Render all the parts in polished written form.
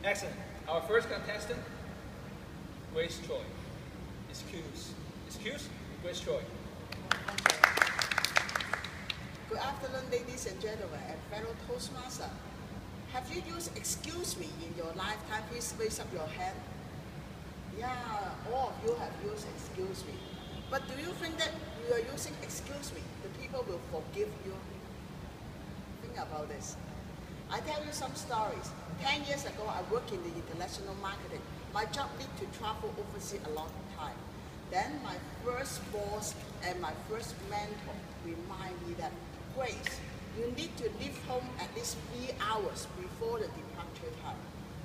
Excellent. Our first contestant, Grace Choi. Excuse, Grace Choi. Good afternoon, ladies and gentlemen, and fellow Toastmaster. Have you used excuse me in your lifetime? Please raise up your hand. Yeah, all of you have used excuse me. But do you think that you are using excuse me, the people will forgive you? Think about this. I tell you some stories. 10 years ago, I worked in the international marketing. My job needed to travel overseas a lot of time. Then my first boss and my first mentor remind me that, Grace, you need to leave home at least 3 hours before the departure time.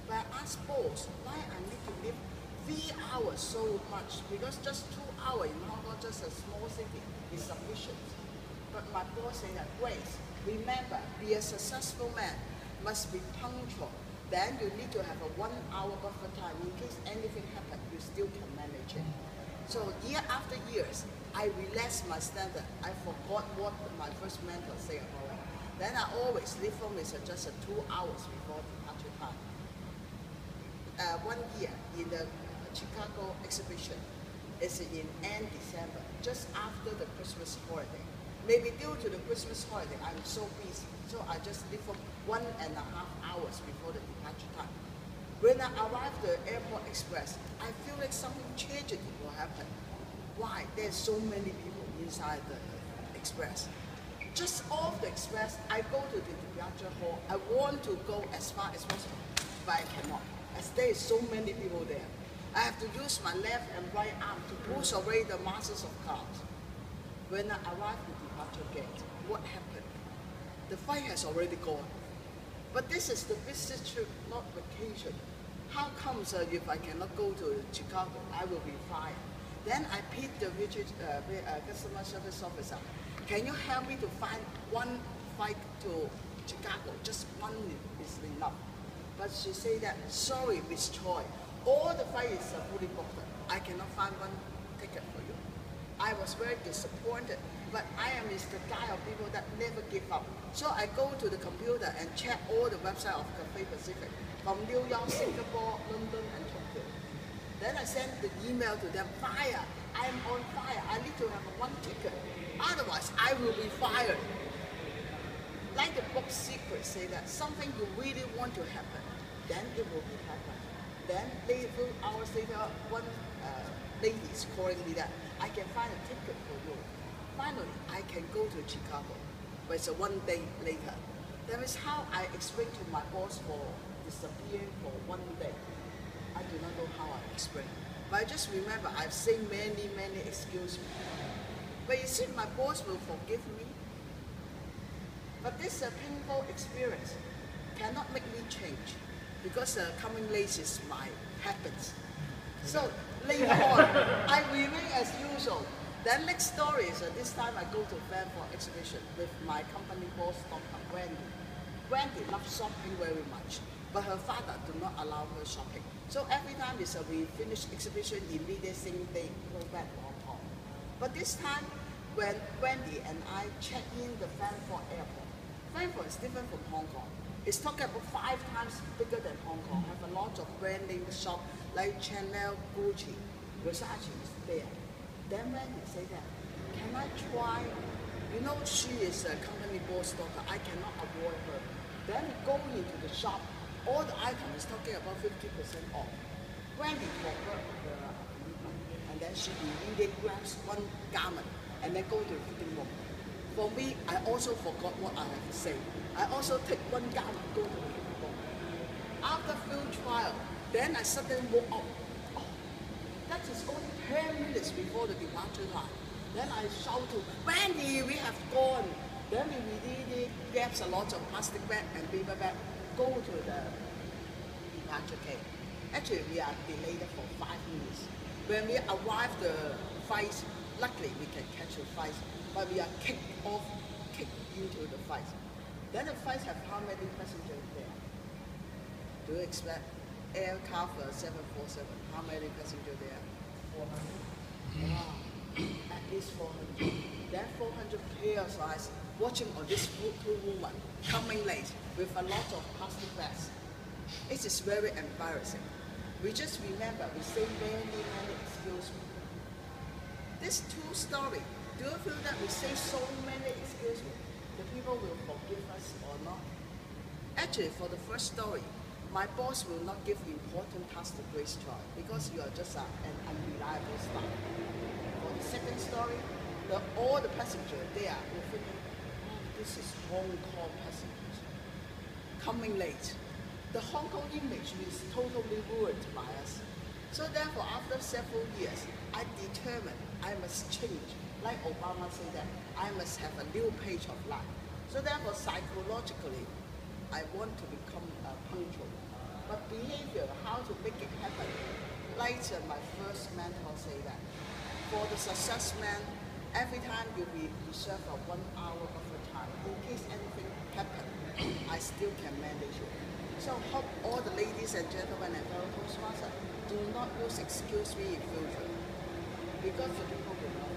But I asked boss, why I need to leave 3 hours so much? Because just 2 hours in Hong Kong, just a small city, is sufficient. But my boss said that, Grace, remember, be a successful man, must be punctual. Then you need to have a 1 hour buffer time. In case anything happens, you still can manage it. So year after years, I relaxed my standard. I forgot what my first mentor said about it. Then I always leave home is just 2 hours before departure time. 1 year in the Chicago exhibition is in end December, just after the Christmas holiday. Maybe due to the Christmas holiday, I'm so busy, so I just leave home 1.5 hours before the departure time. When I arrived at the airport express, I feel like something tragic will happen. Why? There's so many people inside the express. Just off the express, I go to the departure hall. I want to go as far as possible, but I cannot, as there is so many people there. I have to use my left and right arm to push away the masses of cars. When I arrived at the departure gate, what happened? The flight has already gone. But this is the business trip, not vacation. How comes if I cannot go to Chicago, I will be fired? Then I picked the customer service officer. Can you help me to find one flight to Chicago? Just one is enough. But she said that, sorry, Miss Choi, all the flights are fully booked. I cannot find one ticket for you. I was very disappointed, but I am the kind of people that never give up. So I go to the computer and check all the websites of Cathay Pacific, from New York, Singapore, London, and Tokyo. Then I send the email to them, fire, I'm on fire, I need to have one ticket, otherwise I will be fired. Like the book Secret say that something you really want to happen, then it will be happen. Then a few hours later, one lady is calling me that I can find a ticket for you. Finally, I can go to Chicago. But it's 1 day later. That is how I explained to my boss for disappearing for 1 day. I do not know how I explained. But I just remember I've seen many excuses. But you see, my boss will forgive me. But this painful experience cannot make me change, because coming late is my habits. So later on, I remain as usual. Then next story is this time I go to Fanfort exhibition with my company boss, Dr. Wendy. Wendy loves shopping very much, but her father do not allow her shopping. So every time we finish exhibition, immediately same day go back to Hong Kong. But this time, when Wendy and I check in the Fanfort airport, Fanfort is different from Hong Kong. It's talking about 5 times bigger than Hong Kong. Have a lot of brand name shop like Chanel, Gucci, Versace is there. Then Wendy say that, can I try? You know she is a company boss daughter. I cannot avoid her. Then we go into the shop. All the items is talking about 50% off. Wendy forgot the and then she immediately grabs one garment and then go to the fitting room. For me, I also forgot what I have to say. I also take one garment, go to the fitting room. After few trial, then I suddenly woke up. Oh, that is only 10 minutes before the departure time. Then I shout to Wendy, we have gone. Then we immediately grabs a lot of plastic bag and paper bag, go to the departure gate. Actually, we are delayed for 5 minutes. When we arrive the flight, luckily we can catch the flight, but we are kicked into the flight. Then the flight have how many passengers there? Do you expect Air Carver 747, how many passengers there? 400. Wow, at least 400. Then 400 pairs of eyes watching on this two women coming late with a lot of plastic bags. It is very embarrassing. We just remember we say many excuse me. This two story, do you feel that we say so many excuse me, the people will forgive us or not? Actually, for the first story, my boss will not give important tasks to Grace Choi because you are just an unreliable staff. For the second story, all the passengers there will think, oh, this is Hong Kong passengers coming late. The Hong Kong image is totally ruined by us. So therefore, after several years, I determined I must change. Like Obama said that, I must have a new page of life. So therefore, psychologically, I want to become punctual. But behavior, how to make it happen? Later, my first mentor said that, for the success man, every time you reserve a 1 hour of your time, in case anything happens, I still can manage it. So hope all the ladies and gentlemen and fellow Toastmasters do not use excuse me in future, because the people will not